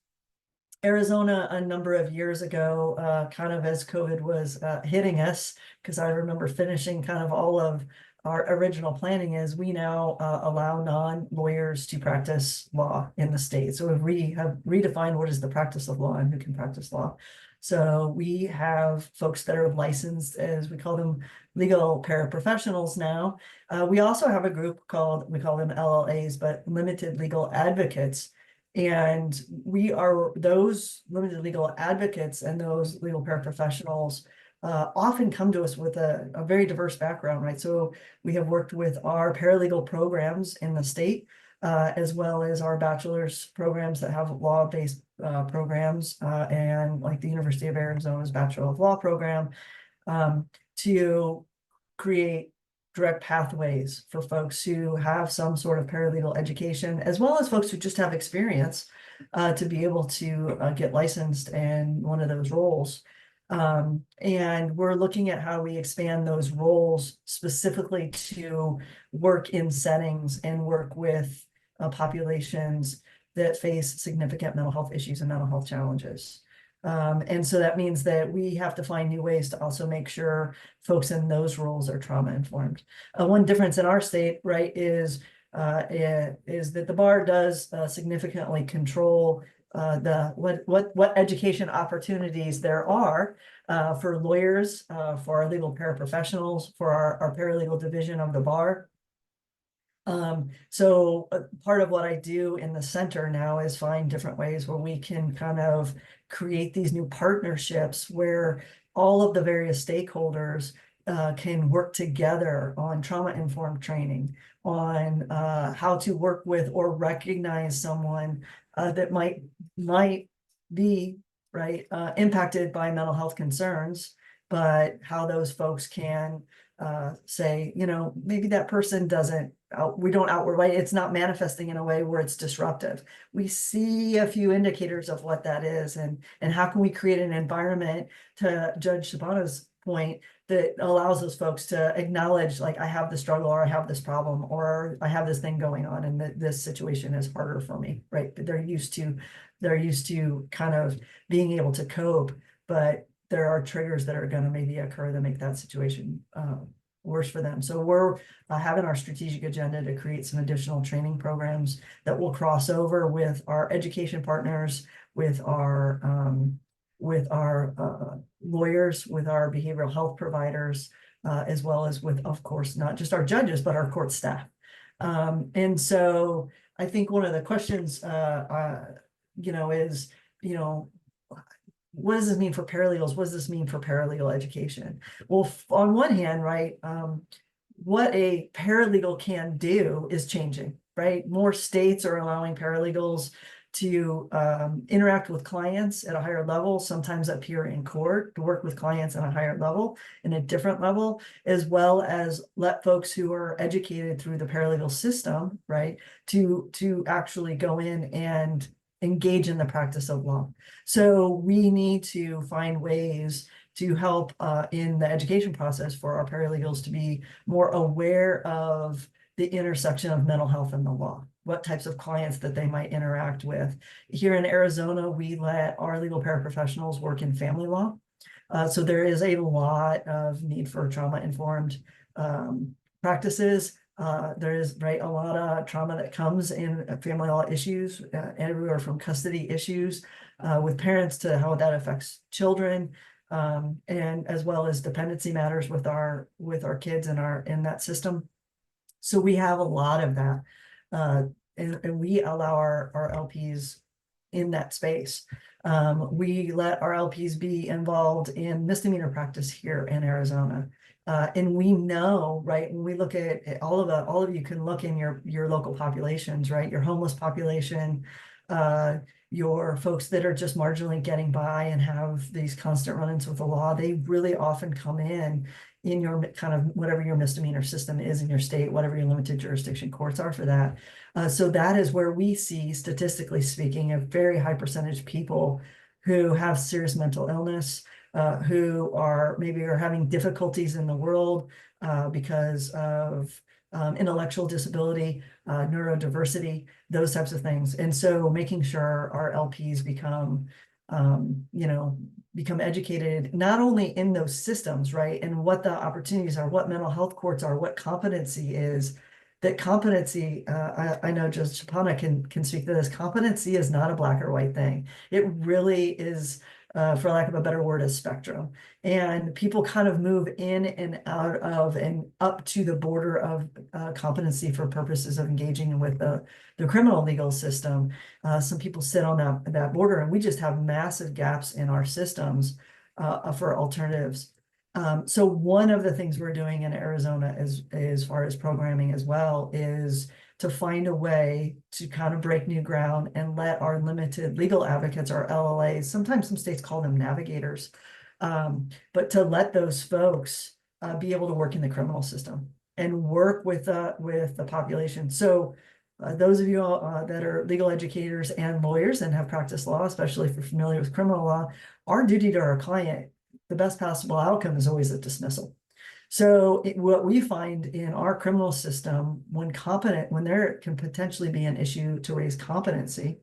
Arizona, a number of years ago, kind of as COVID was hitting us, because I remember finishing kind of all of our original planning is we now allow non-lawyers to practice law in the state. So we have redefined what is the practice of law and who can practice law. So we have folks that are licensed, as we call them, legal paraprofessionals now. We also have a group we call them LLAs, but limited legal advocates. And we are those limited legal advocates and those legal paraprofessionals often come to us with a very diverse background, right? So we have worked with our paralegal programs in the state, as well as our bachelor's programs that have law-based programs, and like the University of Arizona's Bachelor of Law program, to create direct pathways for folks who have some sort of paralegal education, as well as folks who just have experience to be able to get licensed in one of those roles. And we're looking at how we expand those roles specifically to work in settings and work with populations that face significant mental health issues and mental health challenges. And so that means that we have to find new ways to also make sure folks in those roles are trauma informed. One difference in our state, right, is that the bar does significantly control what education opportunities there are for lawyers, for our legal paraprofessionals, for our paralegal division of the bar. So part of what I do in the center now is find different ways where we can kind of create these new partnerships where all of the various stakeholders can work together on trauma-informed training, on how to work with or recognize someone that might be impacted by mental health concerns, but how those folks can say, maybe that person we don't outward, right? It's not manifesting in a way where it's disruptive. We see a few indicators of what that is, and how can we create an environment, to Judge Sabana's point, that allows those folks to acknowledge, like, I have the struggle, or I have this problem, or I have this thing going on, and this situation is harder for me, right? But they're used to kind of being able to cope, but there are triggers that are going to maybe occur that make that situation worse for them. So we're having our strategic agenda to create some additional training programs that will cross over with our education partners, with our lawyers, with our behavioral health providers, as well as with, of course, not just our judges, but our court staff. And so I think one of the questions, is, what does this mean for paralegals? What does this mean for paralegal education? Well, on one hand, right, what a paralegal can do is changing, right? More states are allowing paralegals to interact with clients at a higher level, sometimes appear in court, to work with clients at a higher level, in a different level, as well as let folks who are educated through the paralegal system, right, to actually go in and engage in the practice of law. So we need to find ways to help in the education process for our paralegals to be more aware of the intersection of mental health and the law, what types of clients that they might interact with. Here in Arizona, we let our legal paraprofessionals work in family law. So there is a lot of need for trauma-informed practices. There is a lot of trauma that comes in family law issues, everywhere from custody issues with parents to how that affects children, and as well as dependency matters with our kids in that system. So we have a lot of that, and we allow our LPs in that space. We let our LPs be involved in misdemeanor practice here in Arizona. And we know, right, when we look at all of you can look in your local populations, right, your homeless population, your folks that are just marginally getting by and have these constant run-ins with the law, they really often come in your kind of whatever your misdemeanor system is in your state, whatever your limited jurisdiction courts are for that. So that is where we see, statistically speaking, a very high percentage of people who have serious mental illness, who are having difficulties in the world because of intellectual disability, neurodiversity, those types of things. And so making sure our LPs become you know, become educated, not only in those systems, right? And what the opportunities are, what mental health courts are, what competency is. That competency, I know Judge Chapana can speak to this. Competency is not a black or white thing. It really is, for lack of a better word, a spectrum. And people kind of move in and out of and up to the border of competency for purposes of engaging with the criminal legal system. Some people sit on that border, and we just have massive gaps in our systems for alternatives. So one of the things we're doing in Arizona as far as programming as well is to find a way to kind of break new ground and let our limited legal advocates, our LLAs, sometimes some states call them navigators, but to let those folks be able to work in the criminal system and work with the population. So those of you that are legal educators and lawyers and have practiced law, especially if you're familiar with criminal law, our duty to our client, the best possible outcome is always a dismissal. So what we find in our criminal system, when there can potentially be an issue to raise competency,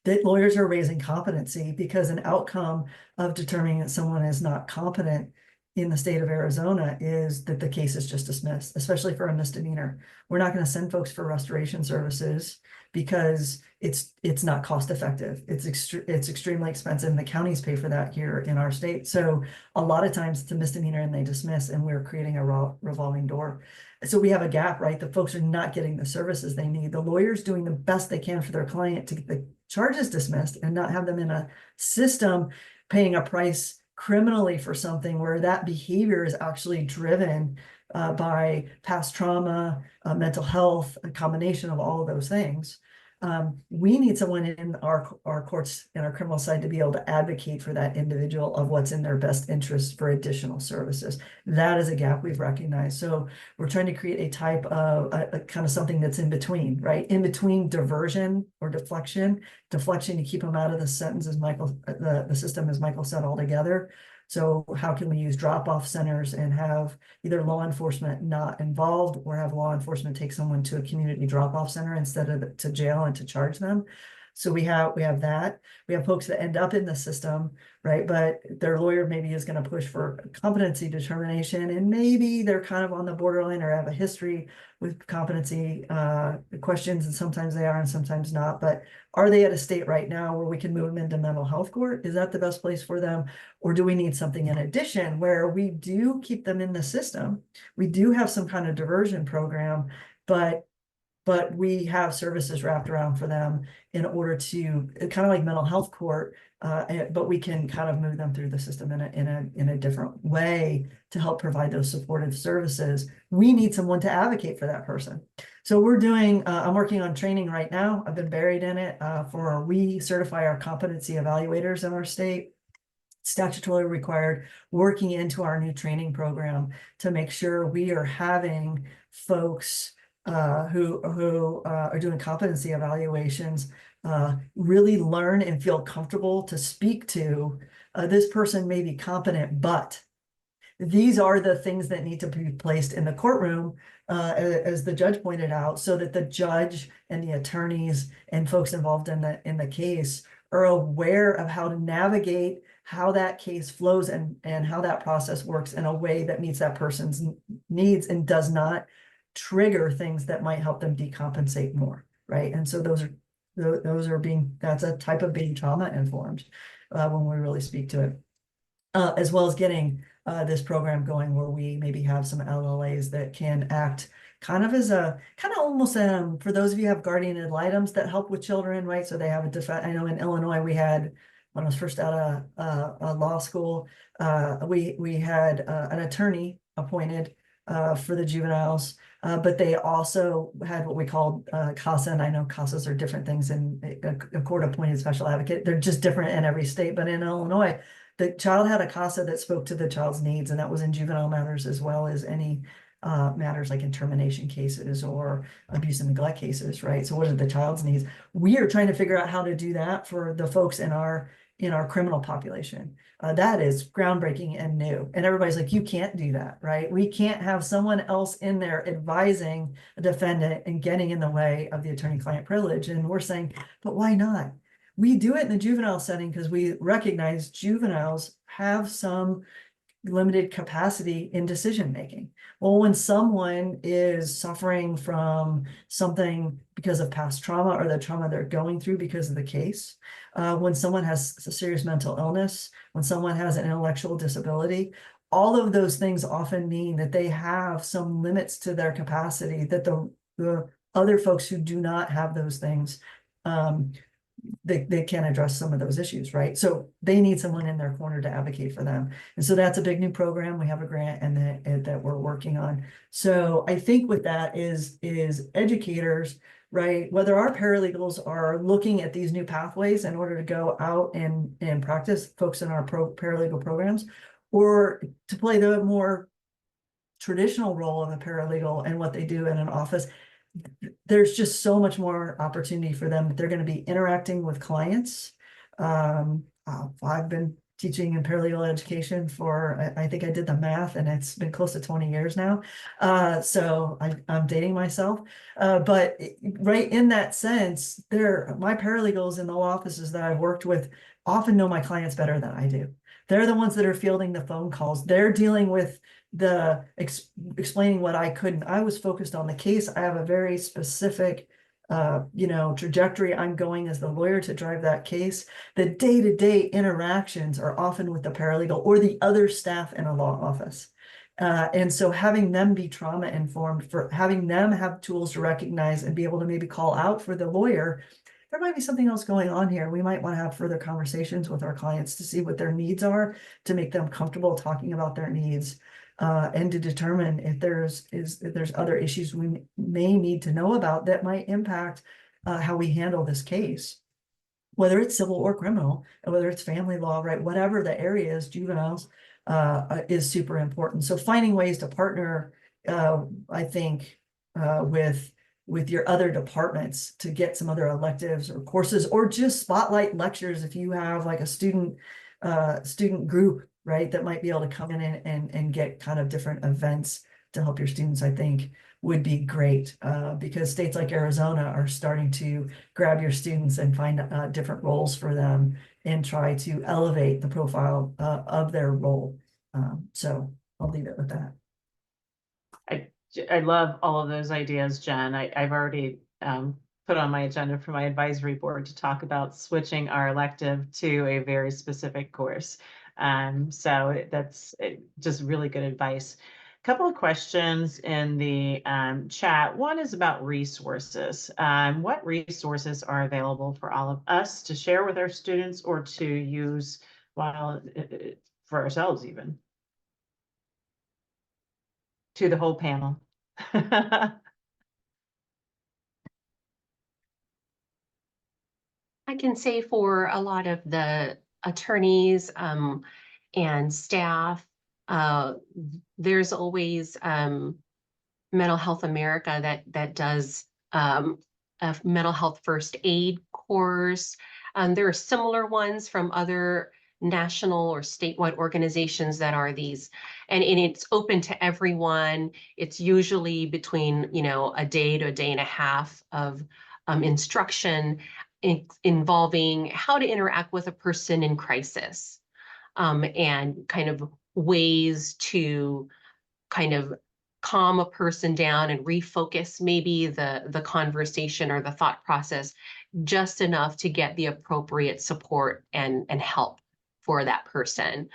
that lawyers are raising competency because an outcome of determining that someone is not competent in the state of Arizona is that the case is just dismissed, especially for a misdemeanor. We're not going to send folks for restoration services because it's not cost effective. It's extremely expensive, and the counties pay for that here in our state. So a lot of times it's a misdemeanor and they dismiss, and we're creating a revolving door. So we have a gap, right? The folks are not getting the services they need. The lawyer's doing the best they can for their client to get the charges dismissed and not have them in a system paying a price criminally for something where that behavior is actually driven by past trauma, mental health, a combination of all of those things. We need someone in our courts and our criminal side to be able to advocate for that individual of what's in their best interest for additional services. That is a gap we've recognized. So we're trying to create a type of a kind of something that's in between, right? In between diversion or deflection to keep them out of the sentence, as the system, as Michael said, altogether. So how can we use drop-off centers and have either law enforcement not involved or have law enforcement take someone to a community drop-off center instead of to jail and to charge them? So we have that. We have folks that end up in the system, right? But their lawyer maybe is going to push for competency determination, and maybe they're kind of on the borderline or have a history with competency questions, and sometimes they are and sometimes not. But are they at a state right now where we can move them into mental health court? Is that the best place for them? Or do we need something in addition where we do keep them in the system? We do have some kind of diversion program, but we have services wrapped around for them in order to kind of like mental health court, but we can kind of move them through the system in a different way to help provide those supportive services. We need someone to advocate for that person. So we're doing, I'm working on training right now. I've been buried in it we certify our competency evaluators in our state, statutorily required, working into our new training program to make sure we are having folks who are doing competency evaluations really learn and feel comfortable to speak to this person may be competent, but these are the things that need to be placed in the courtroom, as the judge pointed out, so that the judge and the attorneys and folks involved in the case are aware of how to navigate how that case flows and how that process works in a way that meets that person's needs and does not trigger things that might help them decompensate more, right? And so that's a type of being trauma informed when we really speak to it, as well as getting this program going where we maybe have some LLAs that can act kind of as a almost for those of you who have guardian ad litems that help with children, right? So they have a defense. I know in Illinois we had, when I was first out of law school, we had an attorney appointed for the juveniles, but they also had what we called CASA, and I know CASAs are different things in a court-appointed special advocate. They're just different in every state, but in Illinois, the child had a CASA that spoke to the child's needs, and that was in juvenile matters as well as any matters like in termination cases or abuse and neglect cases, right? So what are the child's needs? We are trying to figure out how to do that for the folks in our criminal population. That is groundbreaking and new. And everybody's like, you can't do that, right? We can't have someone else in there advising a defendant and getting in the way of the attorney-client privilege. And we're saying, but why not? We do it in the juvenile setting because we recognize juveniles have some limited capacity in decision making. Well, when someone is suffering from something because of past trauma or the trauma they're going through because of the case, when someone has a serious mental illness, when someone has an intellectual disability, all of those things often mean that they have some limits to their capacity that the other folks who do not have those things, they can address some of those issues, right? So they need someone in their corner to advocate for them. And so that's a big new program. We have a grant and that we're working on. So I think with that is educators, right? Whether our paralegals are looking at these new pathways in order to go out and practice, folks in our paralegal programs, or to play the more traditional role of a paralegal and what they do in an office, there's just so much more opportunity for them. They're going to be interacting with clients. I've been teaching in paralegal education for, I think I did the math, and it's been close to 20 years now. So I'm dating myself. But right in that sense, my paralegals in the law offices that I've worked with often know my clients better than I do. They're the ones that are fielding the phone calls. They're dealing with the explaining what I couldn't. I was focused on the case. I have a very specific trajectory I'm going as the lawyer to drive that case. The day-to-day interactions are often with the paralegal or the other staff in a law office. And so having them be trauma informed, for having them have tools to recognize and be able to maybe call out for the lawyer, there might be something else going on here. We might want to have further conversations with our clients to see what their needs are, to make them comfortable talking about their needs, and to determine if there's other issues we may need to know about that might impact how we handle this case, whether it's civil or criminal, and whether it's family law, right? Whatever the area is, juveniles is super important. So finding ways to partner, I think, with your other departments to get some other electives or courses, or just spotlight lectures if you have like a student group, right, that might be able to come in and get kind of different events to help your students, I think would be great, because states like Arizona are starting to grab your students and find different roles for them and try to elevate the profile of their role. So I'll leave it with that. I love all of those ideas, Jen. I've already put on my agenda for my advisory board to talk about switching our elective to a very specific course. So that's just really good advice. A couple of questions in the chat. One is about resources. What resources are available for all of us to share with our students or to use for ourselves even? To the whole panel. I can say for a lot of the attorneys and staff, there's always Mental Health America that does a mental health first aid course. There are similar ones from other national or statewide organizations that are these, and it's open to everyone. It's usually between a day to a day and a half of instruction involving how to interact with a person in crisis, and kind of ways to kind of calm a person down and refocus maybe the conversation or the thought process just enough to get the appropriate support and help for that person.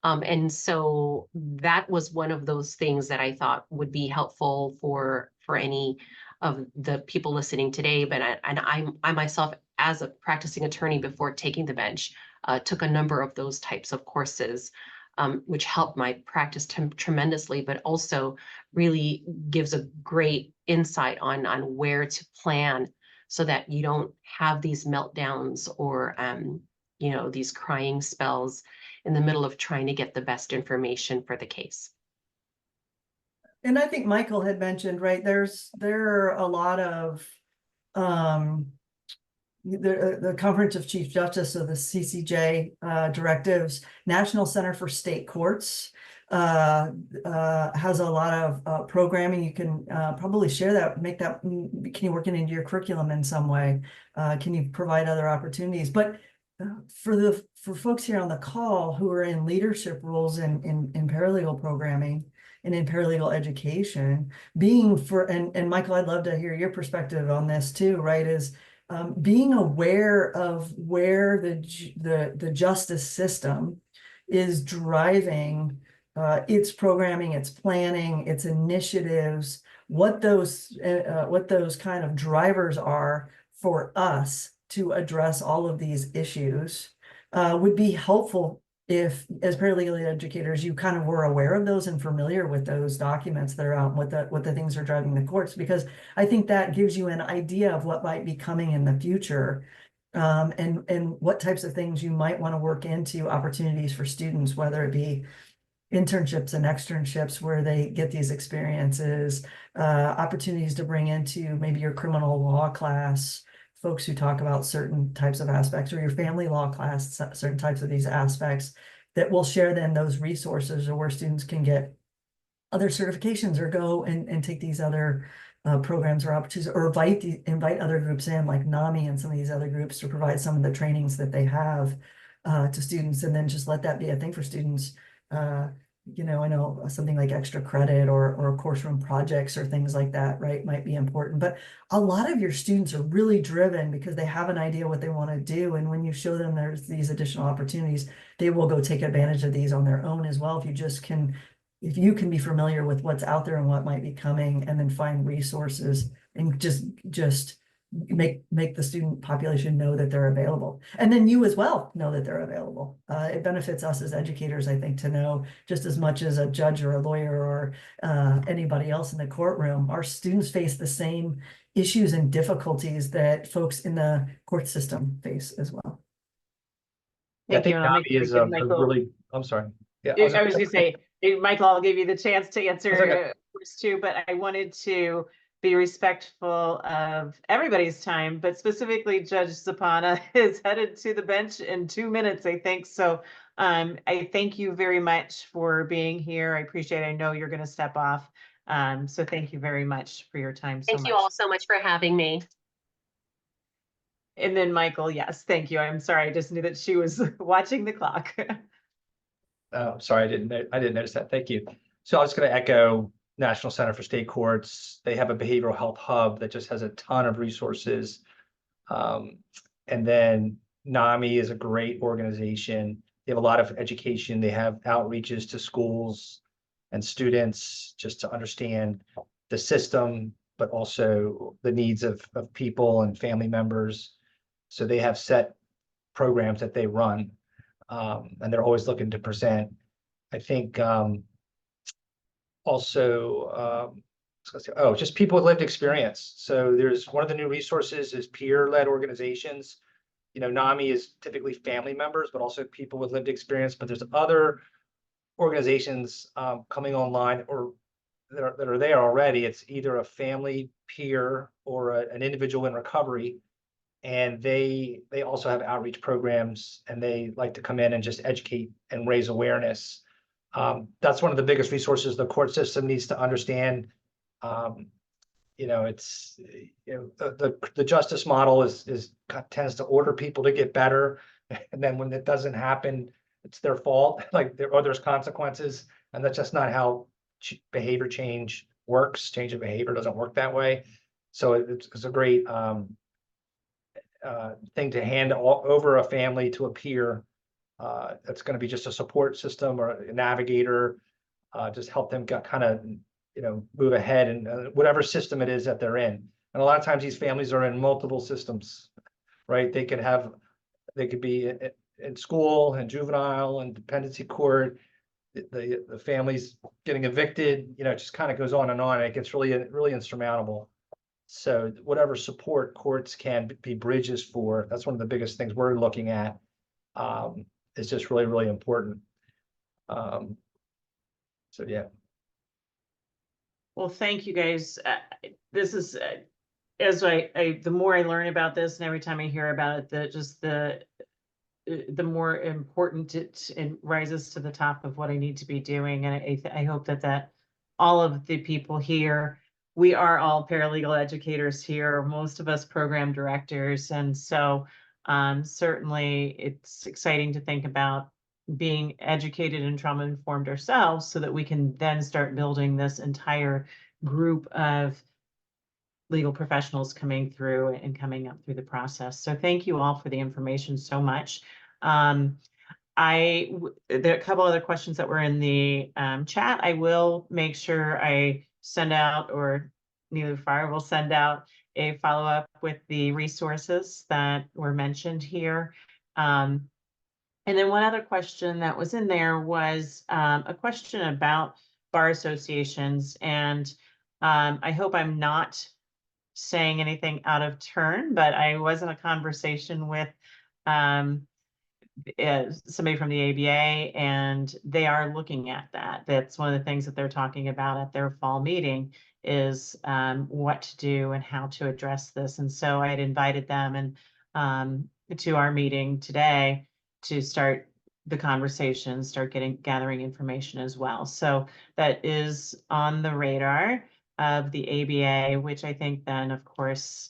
And so that was one of those things that I thought would be helpful for any of the people listening today. But I myself, as a practicing attorney before taking the bench, took a number of those types of courses, which helped my practice tremendously, but also really gives a great insight on where to plan so that you don't have these meltdowns or these crying spells in the middle of trying to get the best information for the case. And I think Michael had mentioned, right, there are a lot of the Conference of Chief Justice, so the CCJ directives, National Center for State Courts, has a lot of programming. You can probably share that, make that, can you work it into your curriculum in some way? Can you provide other opportunities? But for folks here on the call who are in leadership roles in paralegal programming and in paralegal education, and Michael, I'd love to hear your perspective on this too, right? Is being aware of where the justice system is driving its programming, its planning, its initiatives, what those kind of drivers are for us to address all of these issues would be helpful if, as paralegal educators, you kind of were aware of those and familiar with those documents that are out, what the things are driving the courts, because I think that gives you an idea of what might be coming in the future. And what types of things you might want to work into opportunities for students, whether it be internships and externships where they get these experiences, opportunities to bring into maybe your criminal law class, folks who talk about certain types of aspects, or your family law class, certain types of these aspects, that will share then those resources, or where students can get other certifications or go and take these other programs or opportunities, or invite other groups in, like NAMI and some of these other groups, to provide some of the trainings that they have to students, and then just let that be a thing for students. You know, I know something like extra credit or course room projects or things like that, right, might be important. But a lot of your students are really driven because they have an idea what they want to do. And when you show them there's these additional opportunities, they will go take advantage of these on their own as well. If you can be familiar with what's out there and what might be coming, and then find resources and just make the student population know that they're available. And then you as well know that they're available. It benefits us as educators, I think, to know just as much as a judge or a lawyer or anybody else in the courtroom. Our students face the same issues and difficulties that folks in the court system face as well. I Thank you. think And I'll make NAMI is sure a to give Michael, really, I'm sorry. Yeah, I was gonna say, Michael, I'll give you the chance to answer That's okay. first too, but I wanted to be respectful of everybody's time, but specifically Judge Zapana is headed to the bench in 2 minutes, I think. So I thank you very much for being here. I appreciate it. I know you're gonna step off. So thank you very much for your time so Thank much. you all so much for having me. And then Michael, yes, thank you. I'm sorry, I just knew that she was watching the clock. Sorry, I didn't notice that. Thank you. So I was going to echo National Center for State Courts. They have a behavioral health hub that just has a ton of resources. And then NAMI is a great organization. They have a lot of education. They have outreaches to schools and students just to understand the system, but also the needs of people and family members. So they have set programs that they run. And they're always looking to present. I think also, just people with lived experience. So there's one of the new resources is peer-led organizations. You know, NAMI is typically family members, but also people with lived experience. But there's other organizations coming online or that are there already. It's either a family peer or an individual in recovery. And they also have outreach programs, and they like to come in and just educate and raise awareness. That's one of the biggest resources the court system needs to understand. You know, it's the justice model tends to order people to get better, and then when it doesn't happen, it's their fault. Like there's consequences, and that's just not how behavior change works. Change of behavior doesn't work that way. So it's a great thing to hand over a family to a peer. That's going to be just a support system or a navigator, just help them kind of, move ahead in whatever system it is that they're in. And a lot of times these families are in multiple systems, right? They could be in school and juvenile and dependency court. The family's getting evicted, it just kind of goes on and on. And it gets really, really insurmountable. So whatever support courts can be bridges for, that's one of the biggest things we're looking at. Is just really, really important. So yeah. Well, thank you guys. This is as the more I learn about this, and every time I hear about it, the more important it rises to the top of what I need to be doing. And I hope that all of the people here, we are all paralegal educators here, most of us program directors. And so certainly it's exciting to think about being educated and trauma informed ourselves so that we can then start building this entire group of legal professionals coming through and coming up through the process. So thank you all for the information so much. There are a couple other questions that were in the chat. I will make sure I send out, or Neither Fire will send out a follow-up with the resources that were mentioned here. And then one other question that was in there was a question about bar associations. And I hope I'm not saying anything out of turn, but I was in a conversation with somebody from the ABA, and they are looking at that. That's one of the things that they're talking about at their fall meeting is what to do and how to address this. And so I had invited them and to our meeting today to start the conversation, start gathering information as well. So that is on the radar of the ABA, which I think then, of course,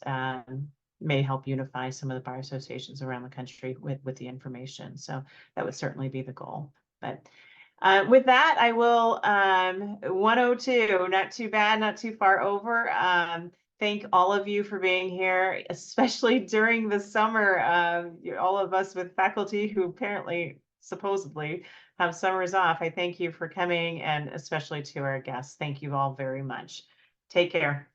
may help unify some of the bar associations around the country with the information. So that would certainly be the goal. But with that, I will 102, not too bad, not too far over. Thank all of you for being here, especially during the summer. All of us with faculty who apparently, supposedly, have summers off. I thank you for coming, and especially to our guests. Thank you all very much. Take care.